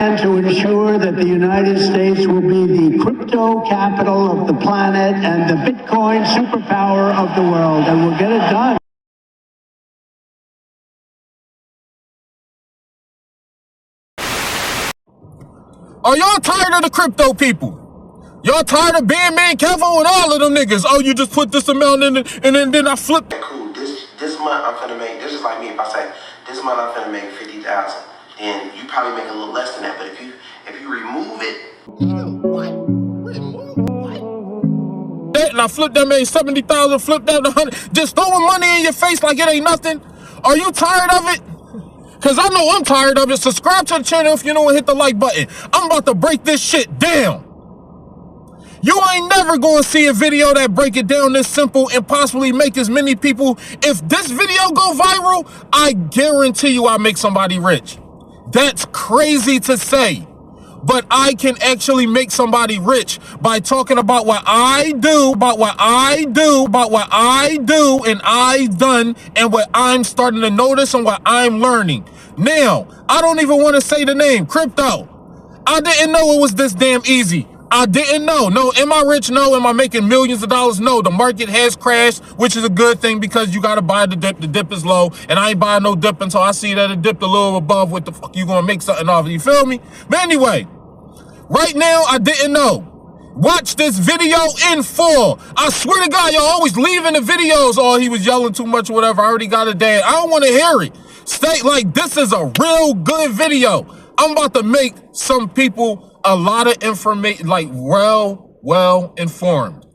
To ensure that the United States will be the crypto capital of the planet and the Bitcoin superpower of the world, and we'll get it done. Are y'all tired of the crypto people? Y'all tired of being man Kevo and all of them niggas? Oh, you just put this amount in it, and then I flip. Cool. This month I'm finna make. This is like me. If I say this month I'm finna make 50,000, then you probably make a little less than that. But if you remove it, that and I flip that made 70,000, flip that to 100, just throwing money in your face like it ain't nothing. Are you tired of it? Cause I know I'm tired of it. Subscribe to the channel if you know and hit the like button. I'm about to break this shit down. You ain't never gonna see a video that break it down this simple and possibly make as many people. If this video go viral, I guarantee you I'll make somebody rich. That's crazy to say, but I can actually make somebody rich by talking about what I do, and I've done, and what I'm starting to notice and what I'm learning. Now, I don't even want to say the name, crypto. I didn't know it was this damn easy. I didn't know. No, am I rich? No. Am I making millions of dollars? No. The market has crashed, which is a good thing because you got to buy the dip. The dip is low, and I ain't buying no dip until I see that it dipped a little above what the fuck you gonna make something off. You feel me? But anyway, right now, I didn't know. Watch this video in full. I swear to God, y'all always leaving the videos. Oh, he was yelling too much or whatever. I already got a dad. I don't want to hear it. Stay like, this is a real good video. I'm about to make some people a lot of information, like well informed.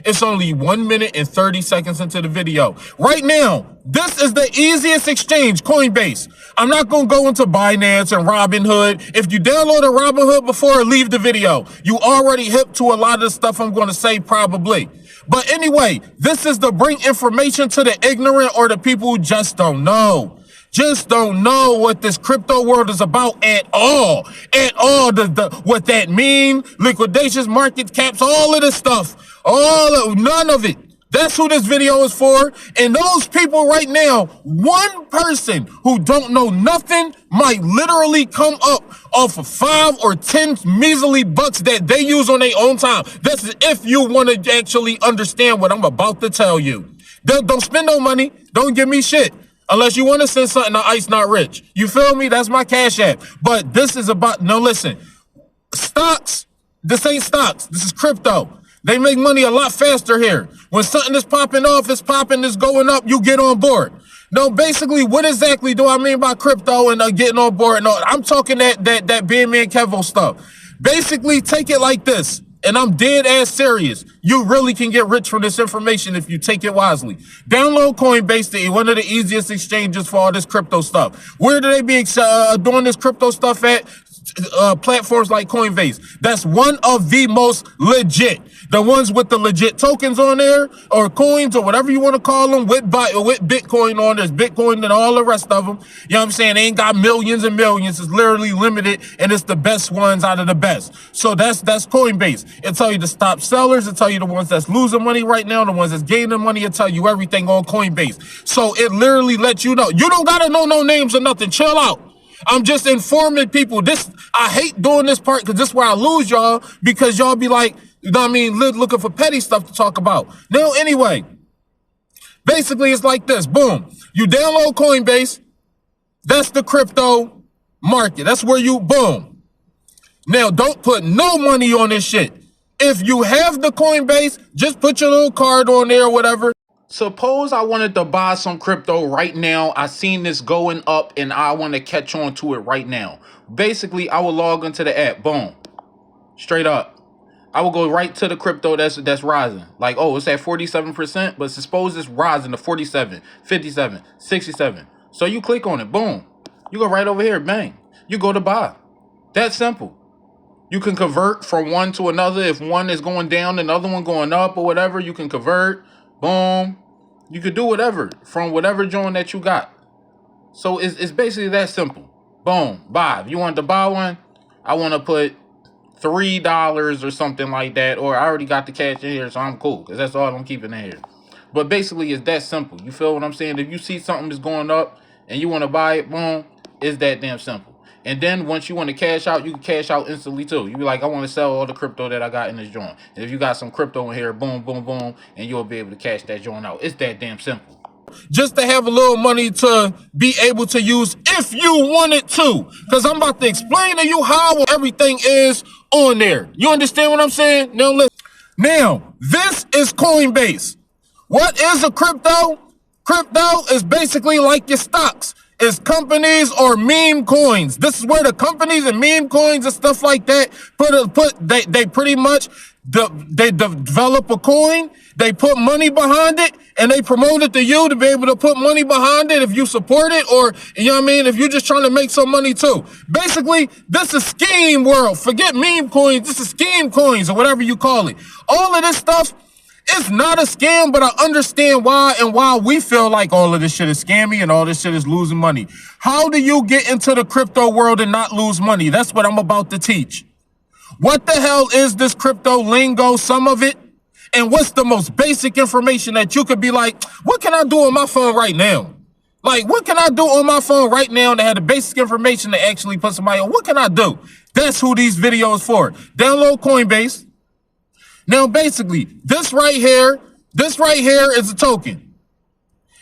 It's only 1 minute and 30 seconds into the video. Right now, this is the easiest exchange, Coinbase. I'm not going to go into Binance and Robinhood. If you download a Robinhood before, leave the video. You already hip to a lot of the stuff I'm going to say probably. But anyway, this is to bring information to the ignorant or the people who just don't know. Just don't know what this crypto world is about at all. What that mean, liquidations, market caps, all of this stuff, none of it. That's who this video is for. And those people right now, one person who don't know nothing might literally come up off of 5 or 10 measly bucks that they use on their own time. That's if you want to actually understand what I'm about to tell you. Don't spend no money. Don't give me shit. Unless you want to send something to ICENOTRICH. You feel me? That's my Cash App. But this is about, no, listen. Stocks, this ain't stocks. This is crypto. They make money a lot faster here. When something is popping off, it's popping, it's going up, you get on board. No, basically, what exactly do I mean by crypto and getting on board? No, I'm talking that being me and Kevo stuff. Basically, take it like this. And I'm dead ass serious. You really can get rich from this information if you take it wisely. Download Coinbase, one of the easiest exchanges for all this crypto stuff. Where do they be doing this crypto stuff at? Platforms like Coinbase. That's one of the most legit. The ones with the legit tokens on there, or coins, or whatever you want to call them, with Bitcoin on. There's Bitcoin and all the rest of them. You know what I'm saying? They ain't got millions and millions. It's literally limited, and it's the best ones out of the best. So that's Coinbase. It'll tell you the top sellers. It'll tell you the ones that's losing money right now, the ones that's gaining money. It'll tell you everything on Coinbase. So it literally lets you know. You don't gotta know no names or nothing. Chill out. I'm just informing people. I hate doing this part because this is where I lose y'all, because y'all be like, you know what I mean, looking for petty stuff to talk about. Now, anyway, basically it's like this. Boom. You download Coinbase. That's the crypto market. That's where you, boom. Now, don't put no money on this shit. If you have the Coinbase, just put your little card on there or whatever. Suppose I wanted to buy some crypto right now. I seen this going up and I want to catch on to it right now. Basically, I will log into the app. Boom. Straight up. I will go right to the crypto that's rising. Like, oh, it's at 47%, but suppose it's rising to 47, 57, 67. So you click on it. Boom. You go right over here. Bang. You go to buy. That's simple. You can convert from one to another. If one is going down, another one going up or whatever, you can convert. Boom. You could do whatever from whatever joint that you got. So it's basically that simple. Boom. Buy. If you want to buy one, I want to put $3 or something like that. Or I already got the cash in here, so I'm cool. Because that's all I'm keeping in here. But basically, it's that simple. You feel what I'm saying? If you see something that's going up and you want to buy it, boom, it's that damn simple. And then once you want to cash out, you can cash out instantly too. You be like, I want to sell all the crypto that I got in this joint. And if you got some crypto in here, boom, boom, boom, and you'll be able to cash that joint out. It's that damn simple. Just to have a little money to be able to use if you wanted to. Because I'm about to explain to you how everything is on there. You understand what I'm saying? Now listen. Now, this is Coinbase. What is a crypto? Crypto is basically like your stocks. It's companies or meme coins. This is where the companies and meme coins and stuff like that they pretty much they develop a coin, they put money behind it, and they promote it to you to be able to put money behind it if you support it, or you know what I mean, if you're just trying to make some money too. Basically, this is scheme world. Forget meme coins, this is scheme coins or whatever you call it. All of this stuff, it's not a scam, but I understand why and why we feel like all of this shit is scammy and all this shit is losing money. How do you get into the crypto world and not lose money? That's what I'm about to teach. What the hell is this crypto lingo, some of it? And what's the most basic information that you could be like, what can I do on my phone right now? Like, what can I do on my phone right now to have the basic information to actually put somebody on? What can I do? That's who these videos for. Download Coinbase. Now, basically, this right here is a token.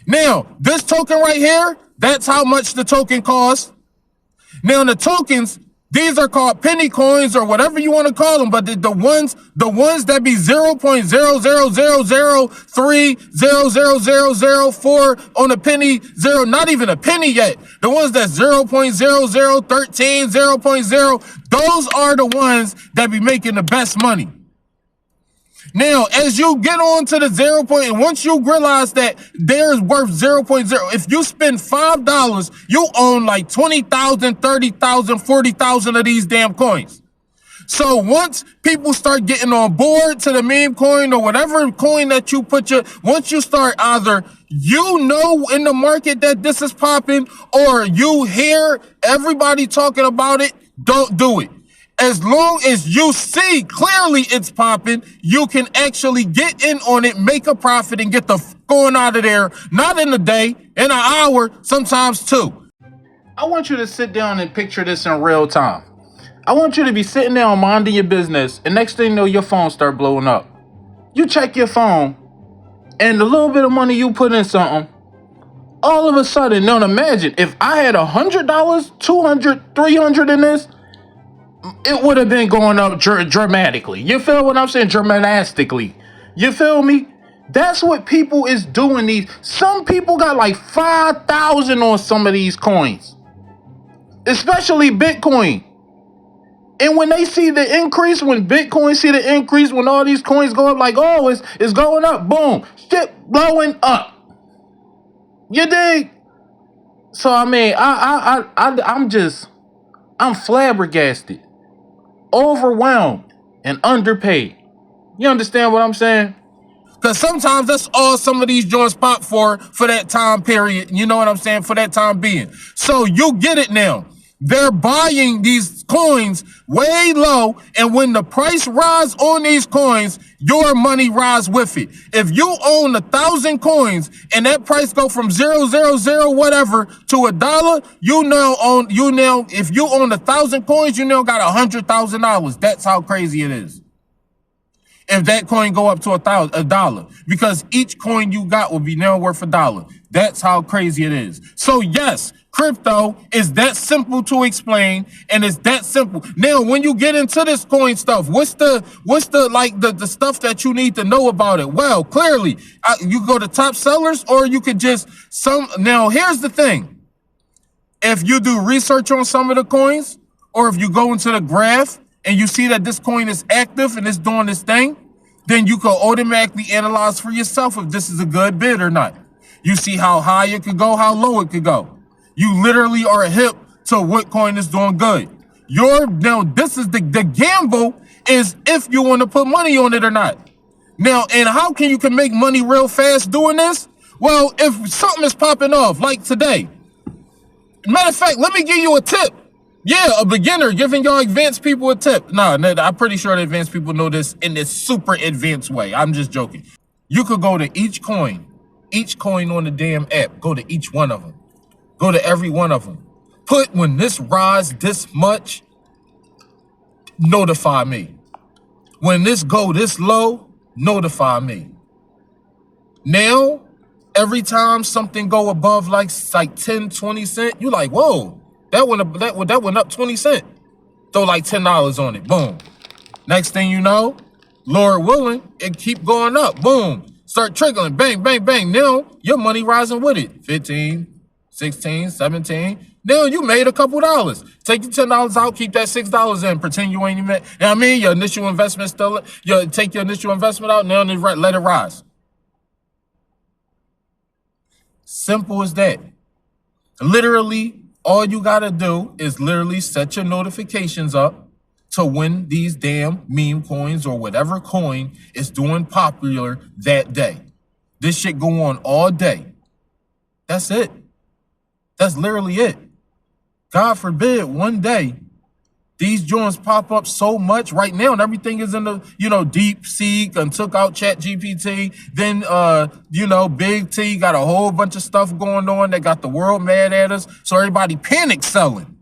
Now, this token right here, that's how much the token costs. Now, the tokens, these are called penny coins or whatever you want to call them, but the ones that be 0.00003000004 on a penny, zero, not even a penny yet. The ones that's 0.0013, 0.0, those are the ones that be making the best money. Now, as you get on to the 0 point, and once you realize that there's worth 0.0, if you spend $5, you own like 20,000, 30,000, 40,000 of these damn coins. So once people start getting on board to the meme coin or whatever coin that you once you start either, you know in the market that this is popping, or you hear everybody talking about it, don't do it. As long as you see clearly it's popping, you can actually get in on it, make a profit, and get the going out of there, not in a day, in an hour, sometimes two. I want you to sit down and picture this in real time. I want you to be sitting there minding your business, and next thing you know, your phone start blowing up. You check your phone, and the little bit of money you put in something, all of a sudden, now imagine, if I had $100, $200, $300 in this, it would have been going up dramatically. You feel what I'm saying? Dramatically. You feel me? That's what people is doing. Some people got like 5,000 on some of these coins, especially Bitcoin. And when they see the increase, when Bitcoin see the increase, when all these coins go up, like, oh, it's going up, boom, shit blowing up. You dig? So I mean, I'm flabbergasted, overwhelmed, and underpaid. You understand what I'm saying? Because sometimes that's all some of these joints pop for that time period. You know what I'm saying? For that time being. So you get it now. They're buying these coins way low, and when the price rise on these coins, your money rise with it. If you own 1,000 coins and that price go from 000 whatever to $1, if you own 1,000 coins, you now got $100,000. That's how crazy it is. If that coin go up to $1, because each coin you got will be now worth $1. That's how crazy it is. So yes, crypto is that simple to explain, and it's that simple. Now, when you get into this coin stuff, what's the stuff that you need to know about it? Well, clearly, you go to top sellers, or you could just Now, here's the thing: if you do research on some of the coins, or if you go into the graph and you see that this coin is active and it's doing this thing, then you can automatically analyze for yourself if this is a good bid or not. You see how high it could go, how low it could go. You literally are hip to what coin is doing good. Now, this is the gamble, is if you want to put money on it or not. Now, and how you can make money real fast doing this? Well, if something is popping off, like today. Matter of fact, let me give you a tip. Yeah, a beginner giving y'all advanced people a tip. No, I'm pretty sure the advanced people know this in this super advanced way. I'm just joking. You could go to each coin on the damn app. Go to each one of them. Go to every one of them. Put when this rise this much, notify me. When this go this low, notify me. Now, every time something go above like 10, 20 cents, you like, whoa, that went up 20 cents. Throw like $10 on it, boom. Next thing you know, Lord willing, it keep going up, boom. Start trickling, bang, bang, bang. Now, your money rising with it. 15, 16, 17. Now you made a couple dollars. Take your $10 out, keep that $6 in, pretend you ain't even, you know what I mean? Your initial investment still, you take your initial investment out, now let it rise. Simple as that. Literally, all you gotta do is literally set your notifications up to when these damn meme coins or whatever coin is doing popular that day. This shit go on all day. That's it. That's literally it. God forbid one day these joints pop up so much right now, and everything is in the, deep seek and took out Chat GPT. Then, Big T got a whole bunch of stuff going on that got the world mad at us. So everybody panic selling,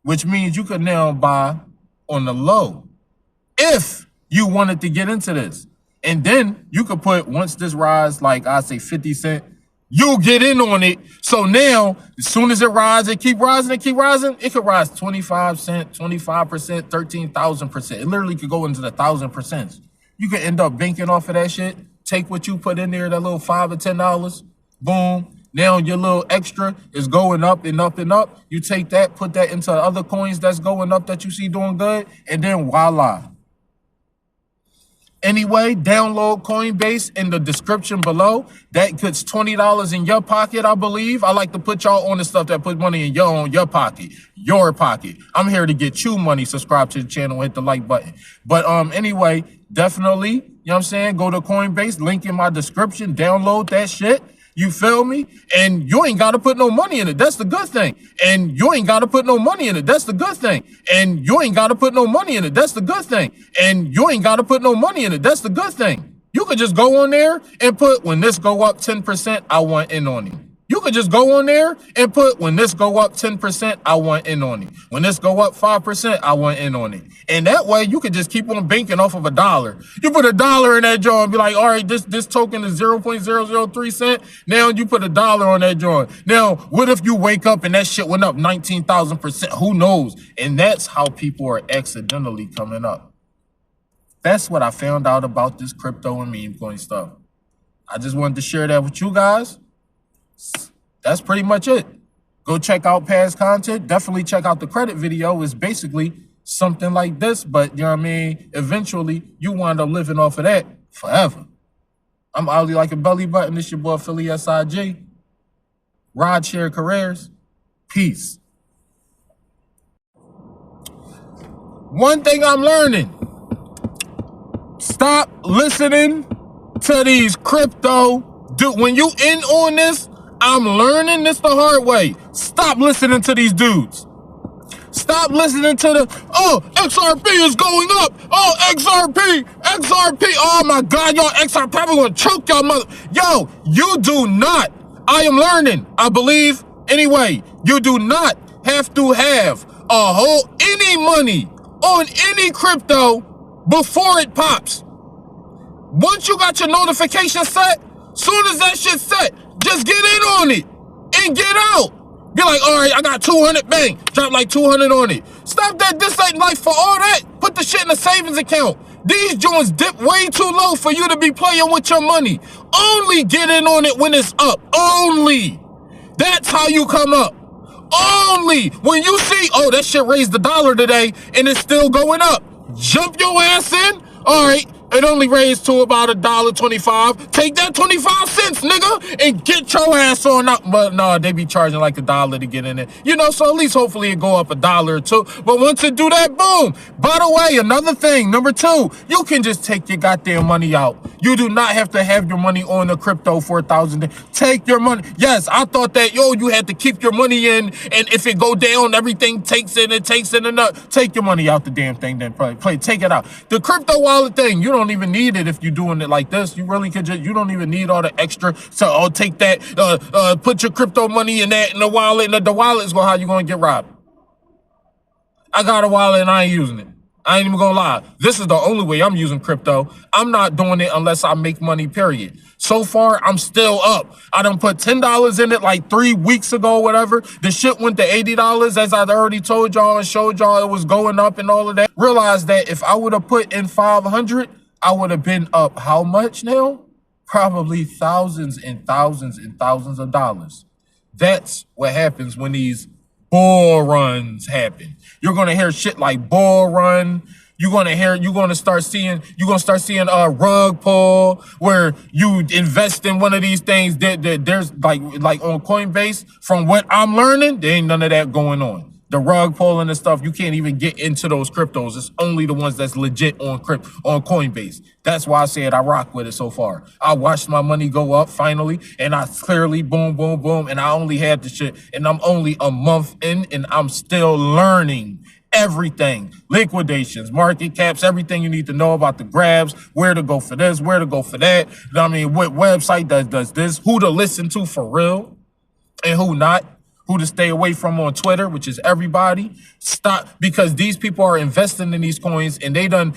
which means you could now buy on the low if you wanted to get into this. And then you could put, once this rise, like I say 50 cents, you'll get in on it. So now, as soon as it rises, it keep rising, it could rise 25 cents, 25%, 13,000%. It literally could go into the 1,000%. You could end up banking off of that shit. Take what you put in there, that little $5 or $10, boom. Now your little extra is going up and up and up. You take that, put that into other coins that's going up that you see doing good, and then voila. Anyway, download Coinbase in the description below. That puts $20 in your pocket, I believe. I like to put y'all on the stuff that put money in your pocket. Your pocket. I'm here to get you money. Subscribe to the channel, hit the like button. But anyway, definitely, you know what I'm saying? Go to Coinbase, link in my description, download that shit. You feel me? And you ain't got to put no money in it. That's the good thing. And you ain't got to put no money in it. That's the good thing. And you ain't got to put no money in it. That's the good thing. And you ain't got to put no money in it. That's the good thing. You could just go on there and put, when this go up 10%, I want in on it. You could just go on there and put, when this go up 10%, I want in on it. When this go up 5%, I want in on it. And that way, you could just keep on banking off of $1. You put $1 in that joint and be like, all right, this token is 0.003 cent. Now you put $1 on that joint. Now, what if you wake up and that shit went up 19,000%? Who knows? And that's how people are accidentally coming up. That's what I found out about this crypto and meme coin stuff. I just wanted to share that with you guys. That's pretty much it. Go check out past content. Definitely check out the credit video. It's basically something like this, but you know what I mean? Eventually, you wind up living off of that forever. I'm Ollie like a belly button. This your boy Philly SIG. Rideshare careers. Peace. One thing I'm learning. Stop listening to these crypto. When you in on this, I'm learning this the hard way. Stop listening to these dudes. Stop listening to the, oh, XRP is going up. Oh, XRP. Oh my God, y'all XRP probably gonna choke y'all mother. Yo, you do not, I am learning, I believe. Anyway, you do not have to have any money on any crypto before it pops. Once you got your notification set, soon as that shit's set, just get in on it and get out. Be like, all right, I got 200, bang, drop like 200 on it. Stop that, this ain't life for all that. Put the shit in a savings account. These joints dip way too low for you to be playing with your money. Only get in on it when it's up, only. That's how you come up. Only when you see, oh, that shit raised $1 today and it's still going up. Jump your ass in, all right. It only raised to about $1.25. Take that 25 cents, nigga, and get your ass on up. But no, they be charging like $1 to get in it. You know, so at least hopefully it go up $1 or $2. But once it do that, boom. By the way, another thing, number 2, you can just take your goddamn money out. You do not have to have your money on the crypto for 1,000. Take your money. Yes, I thought that, you had to keep your money in, and if it go down, everything takes it and take your money out the damn thing, then play. Take it out. The crypto wallet thing, you don't don't even need it if you're doing it like this. You really could just, you don't even need all the extra. So I'll take that, put your crypto money in that in the wallet, and the wallet is how you gonna get robbed. I got a wallet and I ain't using it. I ain't even gonna lie. This is the only way I'm using crypto. I'm not doing it unless I make money, period. So far, I'm still up. I done put $10 in it like 3 weeks ago, whatever. The shit went to $80, as I already told y'all and showed y'all it was going up and all of that. Realize that if I would have put in 500, I would have been up how much now? Probably thousands and thousands and thousands of dollars. That's what happens when these bull runs happen. You're gonna hear shit like bull run. You're gonna start seeing a rug pull where you invest in one of these things that there's like on Coinbase. From what I'm learning, there ain't none of that going on. The rug pulling and stuff, you can't even get into those cryptos. It's only the ones that's legit on Coinbase. That's why I said I rock with it so far. I watched my money go up finally, and I clearly boom, boom, boom, and I only had the shit, and I'm only a month in, and I'm still learning everything. Liquidations, market caps, everything you need to know about the grabs, where to go for this, where to go for that. I mean, what website does this, who to listen to for real, and who not. Who to stay away from on Twitter, which is everybody. Stop, because these people are investing in these coins, and they don't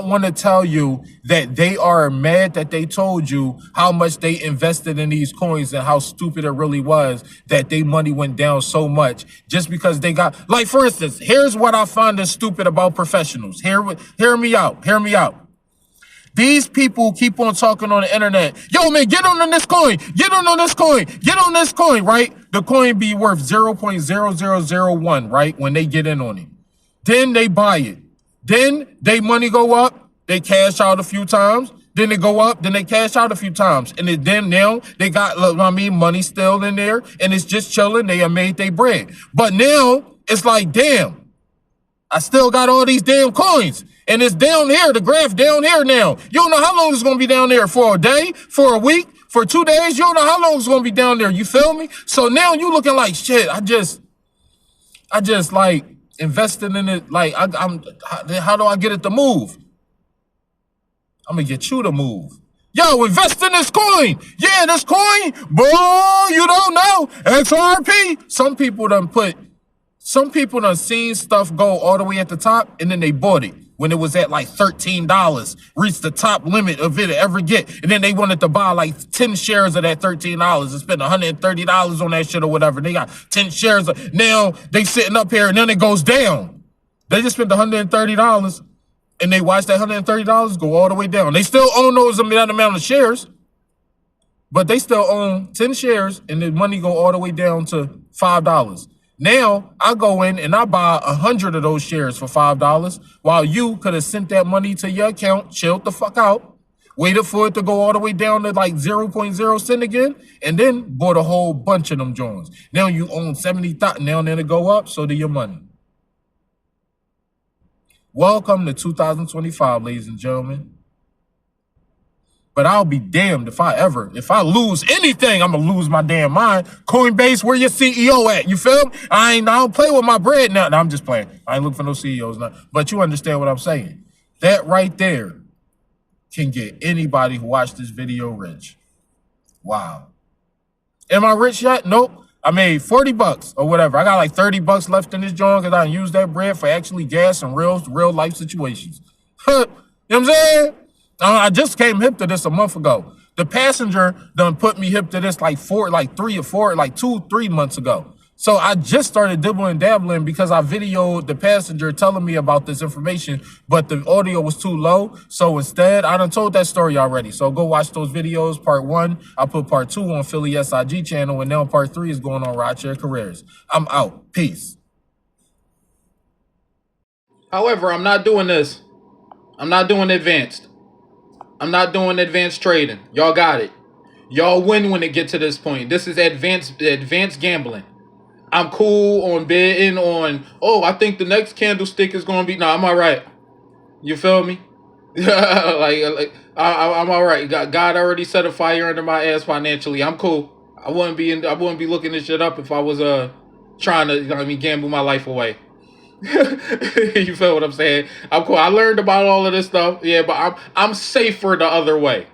want to tell you that they are mad that they told you how much they invested in these coins and how stupid it really was that their money went down so much just because they got, like, for instance, here's what I find is stupid about professionals. Hear me out. These people keep on talking on the internet. Yo, man, get on this coin. Get on this coin. Get on this coin, right? The coin be worth 0.0001, right? When they get in on it. Then they buy it. Then they money go up. They cash out a few times. Then they go up. Then they cash out a few times. And then now they got, money still in there. And it's just chilling. They have made their bread. But now it's like, damn, I still got all these damn coins. And it's down here, the graph down here now. You don't know how long it's going to be down there, for a day, for a week, for 2 days. You don't know how long it's going to be down there. You feel me? So now you looking like shit. I just like investing in it. Like how do I get it to move? I'm going to get you to move. Yo, invest in this coin. Yeah, this coin. Boy, you don't know. XRP. Some people done seen stuff go all the way at the top, and then they bought it when it was at like $13, reached the top limit of it ever get. And then they wanted to buy like 10 shares of that $13 and spend $130 on that shit or whatever. They got 10 shares. Now they sitting up here and then it goes down. They just spent $130 and they watch that $130 go all the way down. They still own that amount of shares, but they still own 10 shares and the money go all the way down to $5. Now I go in and I buy 100 of those shares for $5, while you could have sent that money to your account, chilled the fuck out, waited for it to go all the way down to like 0.0 cent again, and then bought a whole bunch of them joints. Now you own 70,000. Now then it go up, so do your money. Welcome to 2025, ladies and gentlemen. But I'll be damned if I lose anything, I'm gonna lose my damn mind. Coinbase, where your CEO at? You feel me? I don't play with my bread now. No, I'm just playing. I ain't looking for no CEOs now. But you understand what I'm saying. That right there can get anybody who watched this video rich. Wow. Am I rich yet? Nope. I made $40 or whatever. I got like $30 left in this joint because I used that bread for actually gas and real life situations. You know what I'm saying? I just came hip to this a month ago. The passenger done put me hip to this like 2-3 months ago. So I just started dibbling dabbling because I videoed the passenger telling me about this information, but the audio was too low. So instead, I done told that story already. So go watch those videos. Part 1, I put part 2 on Philly SIG channel, and now part 3 is going on Rideshare Careers. I'm out. Peace. However, I'm not doing this. I'm not doing advanced. I'm not doing advanced trading. Y'all got it. Y'all win when it get to this point. This is advanced gambling. I'm cool on betting on, I think the next candlestick is going to be, I'm all right. You feel me? I'm all right. God already set a fire under my ass financially. I'm cool. I wouldn't be looking this shit up if I was trying to gamble my life away. You feel what I'm saying? I'm cool. I learned about all of this stuff. Yeah, but I'm safer the other way.